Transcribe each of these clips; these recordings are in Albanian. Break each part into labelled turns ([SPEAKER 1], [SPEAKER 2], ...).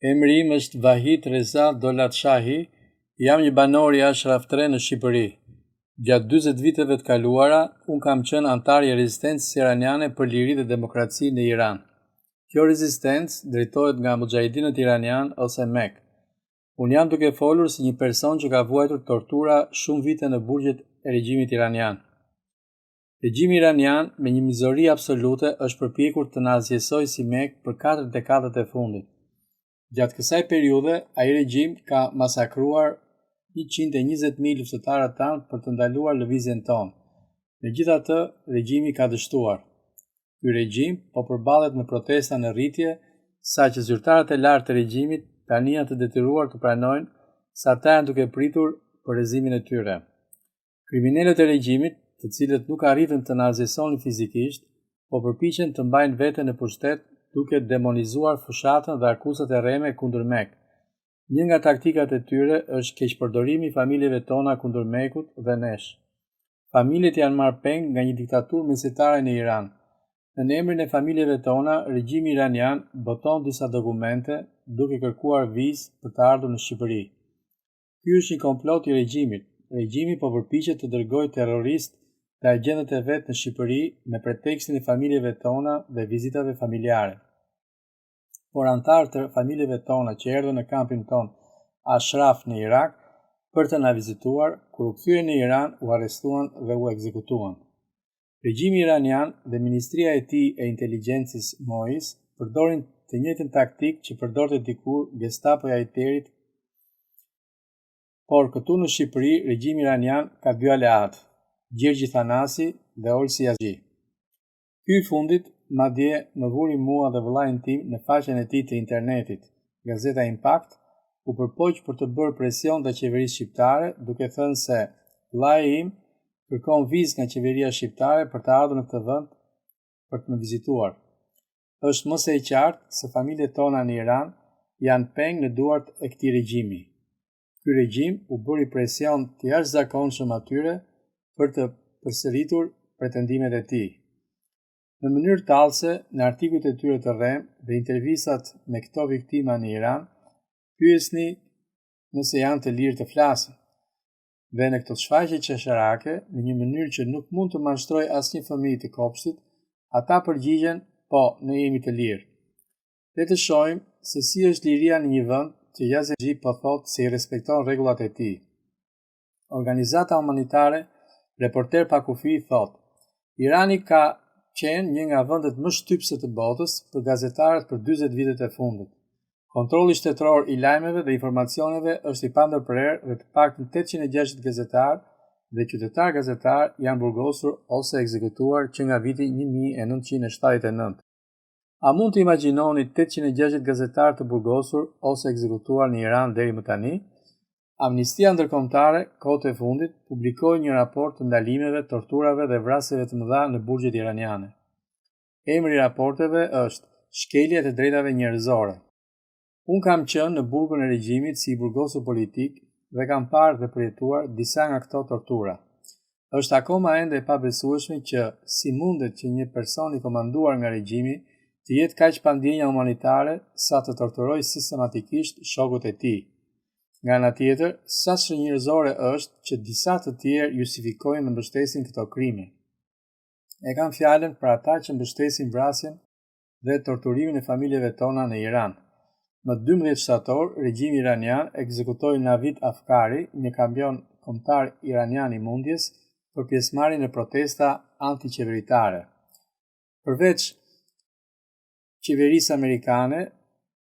[SPEAKER 1] Emri im është Vahid Reza Dolatshahi, jam një banor i Ashraf 3 në Shqipëri. Gjatë 40 viteve të kaluara, unë kam qenë antar i rezistencës iraniane për liri dhe demokraci në Iran. Kjo rezistencë drejtohet nga Mujahidinët Iranian ose MEK. Unë jam duke folur si një person që ka vuajtur tortura shumë vite në burgjet e regjimit iranian. Regjimi iranian, me një mizori absolute, është përpjekur të na azjesojë si MEK për 4 dekadat e fundit. Gjatë kësaj periudhe, ai regjim ka masakruar 120.000 luftëtarët tanë për të ndaluar lëvizjen tonë. Megjithatë, regjimi ka dështuar. Ky regjim po përballet me protesta në rritje, saqë zyrtarët e lartë të regjimit tani janë të detyruar të pranojnë se ata janë duke pritur përrezimin e tyre. Kriminalët e regjimit, të cilët nuk arritën të na azjesonin fizikisht, po përpiqen të mbajnë veten në pushtet duke demonizuar fushatën dhe akuzat e rreme kundër MEK. Një nga taktikat e tyre është keqpërdorimi i familjeve tona kundër MEK-ut dhe nesh. Familjet janë marrë peng nga një diktaturë mesjetare në Iran. Në emrin e familjeve tona, regjimi iranian boton disa dokumente duke kërkuar vizë për të ardhur në Shqipëri. Ky është një komplot i regjimit. Regjimi po përpiqet të dërgojë terroristë dhe agjentët e vet në Shqipëri me pretekstin e familjeve tona dhe vizitave familjare. Por antarët e familjeve tona që erdhën në kampin ton Ashraf në Irak për të na vizituar, kur u kthyen në Iran, u arrestuan dhe u ekzekutuan. Regjimi iranian dhe Ministria e tij e Inteligjencës MOIS përdorin të njëjtën taktikë që përdorte dikur Gestapoja e Terit, por këtu në Shqipëri regjimi iranian ka 2 aleatë, Gjergji Thanasi dhe Olsi Yazgi. Ky i fundit madje më vuri mua dhe vëllain tim në faqen e tij të internetit, Gazeta Impact, u përpoq për të bërë presion dhe qeverisë shqiptare, duke thënë se vllai im kërkon vizë nga qeveria shqiptare për të ardhur në këtë vend për të më vizituar. Është më së qartë se familjet tona në Iran janë peng në duart e këtij regjimi. Ky regjim u bëri presion të jashtëzakonshëm atyre për të përsëritur pretendimet e tij. Në mënyrë tallëse, në artikujt e tyre të rrem dhe intervistat me këto viktima në Iran, pyesni nëse janë të lirë të flasin. Dhe në këto shfaqje qesharake, në një mënyrë që nuk mund të mashtrojë asnjë fëmijë të kopshtit, ata përgjigjen, po, ne jemi të lirë. Le të shohim se si është liria në një vend që Yazgi po thotë se I respekton rregullat e tij. Organizata humanitare Reporter pa kufi thotë: Irani ka qenë një nga vendet më shtypse të botës për gazetarët për 40 vitet e fundit. Kontrolli shtetëror I lajmeve dhe informacioneve është I pandërprer dhe të paktën 860 gazetarë dhe qytetar gazetar janë burgosur ose ekzekutuar që nga viti 1979. A mund të imagjinoni 860 gazetarë të burgosur ose ekzekutuar në Iran deri më tani? Amnistia Ndërkombëtare, kohët e fundit, publikoi një raport të ndalimeve, torturave dhe vrasjeve të mëdha në burgjet iraniane. Emri I raporteve është Shkelja e drejtave njerëzore. Unë kam qenë në burgun e regjimit si I burgosur politik dhe kam parë dhe përjetuar disa nga këto tortura. Është akoma ende e pabesueshme që si mundet që një person I komanduar nga regjimi të jetë kaq pa ndjenja humanitare sa të torturojë sistematikisht shokut e tij. Nga ana tjetër, sa njerëzore është që disa të tjerë justifikojnë dhe mbështesin këto krime. E kam fjalën për ata që mbështesin vrasjen dhe torturimin e familjeve tona në Iran. Më 12 shtator, regjimi iranian ekzekutoi Navid Afkari, një kampion kombëtar iranian I mundjes, për pjesëmarrje në protesta antiqeveritare. Përveç qeverisë amerikane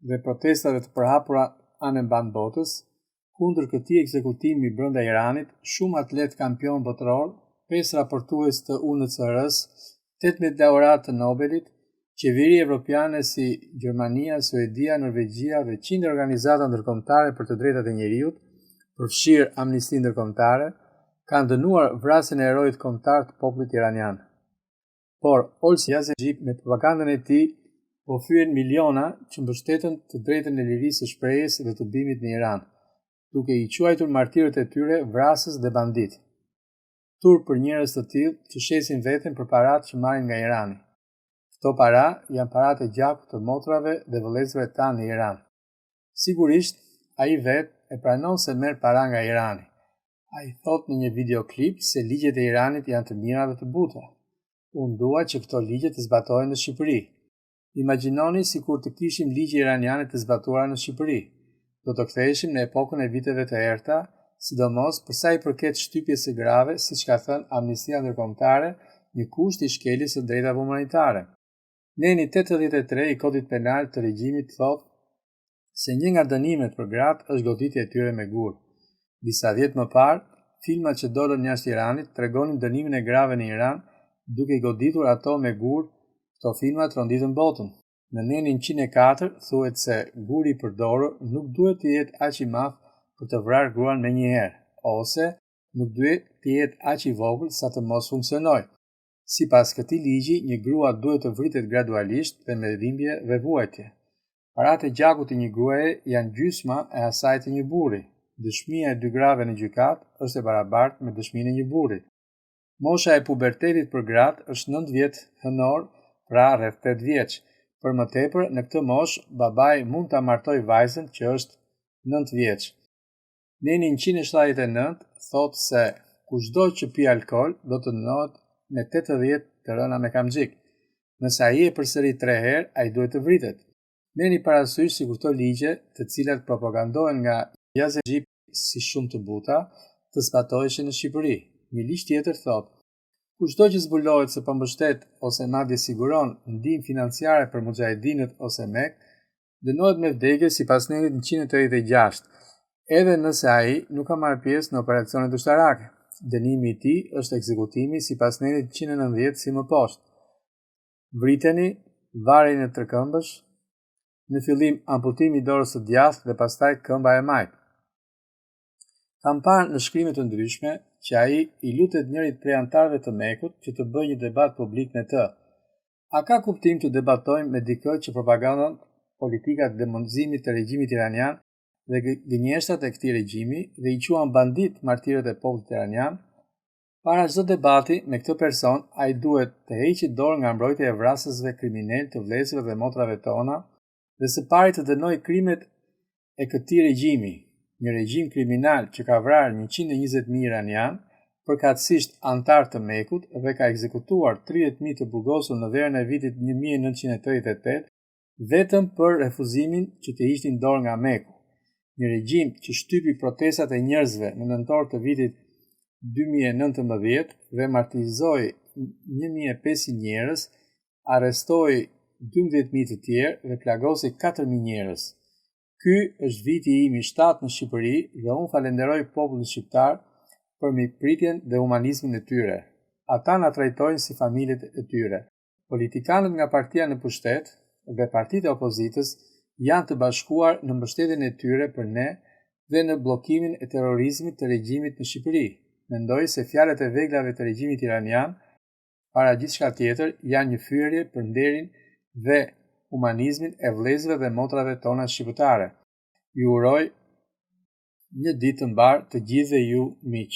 [SPEAKER 1] dhe protestave të përhapura anë botës, kundër këtij ekzekutimi brenda Iranit, shumë atlet kampion botror, 5 raportues të UNCR-s, 18 laureatë të Nobelit, qeveri evropiane si Gjermania, Suedia, Norvegjia dhe 100 organizata ndërkombëtare për të drejtat e njerëzit, përfshirë Amnistia Ndërkombëtare, kanë dënuar vrasjen e heroit kombëtar të popullit iranian. Por Olsi Yazgi me propagandën e tij po fyen miliona që mbështeten të drejtën e lirisë së shprehjes dhe të bimit në Iran, duke I quajtur martirët e tyre vrasës dhe bandit. Tur për njerëz të tillë që shesin veten për paratë që marrin nga Irani. Këto para janë paratë e gjakut të motrave dhe vëllezërve tanë në Iran. Sigurisht, ai vetë e pranon se merr para nga Irani. Ai thot në një videoklip se ligjet e Iranit janë të mira dhe të buta. Unë dua që këto ligje të zbatohen në Shqipëri. Imagjinoni sikur të kishim ligje iraniane të zbatuara në Shqipëri. Do të ktheheshim në epokën e viteve të errta, sidomos për sa i përket shtypjes së grave, siç ka thënë Amnistia Ndërkombëtare, një kusht i shkeljes së drejtave humanitare. Neni 83 i Kodit Penal të regjimit thotë se një nga dënimet për gratë është goditja e tyre me gur. Disa vjet më parë, filmat që dolën jashtë Iranit tregonin dënimin e grave në Iran, duke i goditur ato me gur. Këto filmat ronditën botën. Në Nenin 104 thuhet se guri i përdorur nuk duhet të jetë aq i madh për të vrarë gruan menjëherë, ose nuk duhet të jetë aq i vogël sa të mos funksionojë. Sipas këtij ligji, një grua duhet të vritet gradualisht dhe me dhimbje dhe vuajtje. Paratë e gjakut të një gruaje janë gjysma e asaj të një burri. Dëshmia e dy grave në gjykat është e barabartë me dëshminë e një burri. Mosha e pubertetit për gratë është 9 vjet hënor, pra rreth 8 vjeç. Për më tepër, në këtë moshë, babai mund ta martojë vajzën që është 9 vjeç. Neni 179 thotë se kushdo që pi alkool do të dënohet me 80 të rëna me kamxhik. Nëse ai e përsëri 3 herë, ai duhet të vritet. Neni parasysh si këto ligje, të cilat propagandohen nga Yazidi si shumë të buta, të zbatoheshin në Shqipëri. Një ligj tjetër thotë: kushdo që zbulohet se përmbështet ose madje siguron ndihmë financiare për mujahedinët ose MEK, dënohet me vdekje sipas Nenit 186, edhe nëse ai nuk ka marrë pjesë në operacionet ushtarake. Dënimi i tij është ekzekutimi sipas Nenit 190 si më poshtë. Vriteni, varreni në tërkëmbësh, në fillim amputimi i dorës së djathtë dhe pastaj këmba e majtë. Kam parë në shkrime të ndryshme që ai i lutet njërit prej antarëve të Mekut që të bëjë një debat publik me të. A ka kuptim të debatojmë me dikë që propagandon politikat demonizimit të regjimit iranian dhe gënjeshtat e këtij regjimi dhe i quan bandit martirët e popullit iranian? Para çdo debati me këtë person, ai duhet të heqë dorë nga mbrojtja e vrasësve kriminal të vëllezërve dhe motrave tona dhe së pari të dënojë krimet e këtij regjimi. Një regjim kriminal që ka vrarë 120.000 iranian, përkatësisht antar të Mekut dhe ka ekzekutuar 30.000 të burgosur në verën e vitit 1988, vetëm për refuzimin që të hiqnin dorë nga Meku. Një regjim që shtypi protestat e njerëzve në nëntor të vitit 2019 dhe martirizoi 1.500 njerëz, arrestoi 12.000 të tjerë dhe plagosi 4.000 njerëz. Ky është viti im i 7 në Shqipëri dhe unë falenderoj popullin shqiptar për mikpritjen dhe humanizmin e tyre. Ata na trajtojnë si familjet e tyre. Politikanët nga partia në pushtet dhe partitë e opozitës janë të bashkuar në mbështetjen e tyre për ne dhe në bllokimin e terrorizmit të regjimit në Shqipëri. Mendoj se fjalët e veglave të regjimit iranian, para gjithçka tjetër, janë një fyerje për nderin dhe humanizmin e vëllezërve dhe motrave tona shqiptare. Ju uroj një ditë të mbar të gjithëve ju miq.